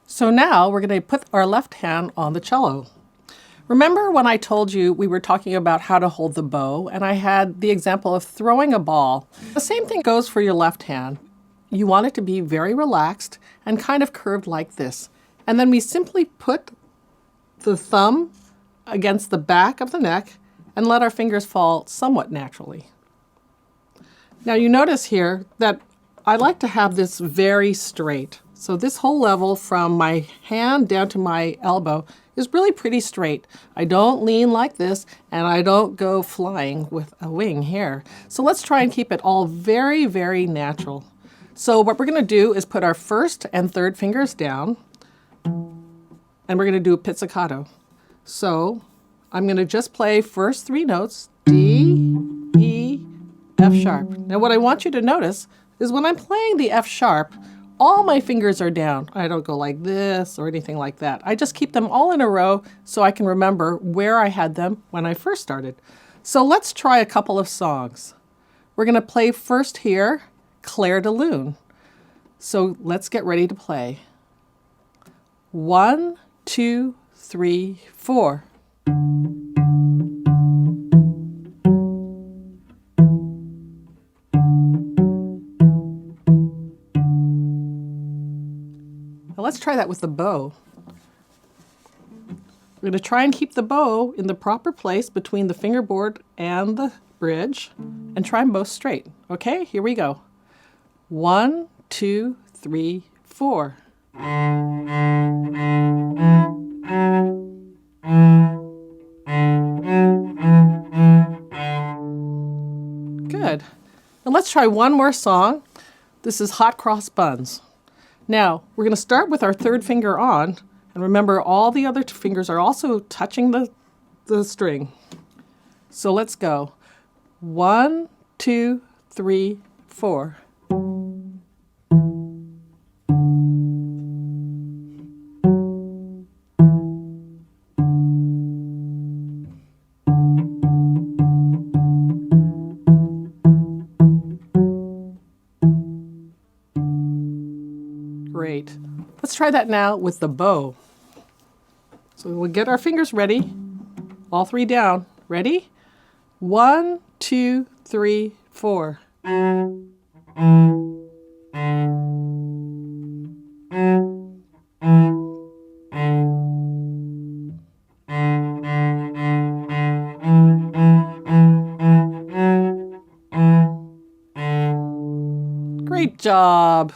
So now we're going to put our left hand on the cello. Remember when I told you we were talking about how to hold the bow, and I had the example of throwing a ball? The same thing goes for your left hand. You want it to be very relaxed and kind of curved like this. And then we simply put the thumb against the back of the neck and let our fingers fall somewhat naturally. Now you notice here that I like to have this very straight. So this whole level from my hand down to my elbow is really pretty straight. I don't lean like this, and I don't go flying with a wing here. So let's try and keep it all very, very natural. So what we're going to do is put our first and third fingers down, and we're going to do a pizzicato. So I'm going to just play first three notes, D, E, F sharp. Now what I want you to notice is when I'm playing the F sharp, all my fingers are down. I don't go like this or anything like that. I just keep them all in a row so I can remember where I had them when I first started. So let's try a couple of songs. We're going to play first here, Clair De Lune. So let's get ready to play. 1, 2, 3, 4. Now let's try that with the bow. We're going to try and keep the bow in the proper place between the fingerboard and the bridge and try them both straight. Okay, here we go. 1, 2, 3, 4. Good. And let's try one more song. This is Hot Cross Buns. Now, we're going to start with our third finger on, and remember all the other fingers are also touching the string. So let's go. 1, 2, 3, 4. Great. Let's try that now with the bow. So we'll get our fingers ready. All three down. Ready? 1, 2, 3, 4. Great job.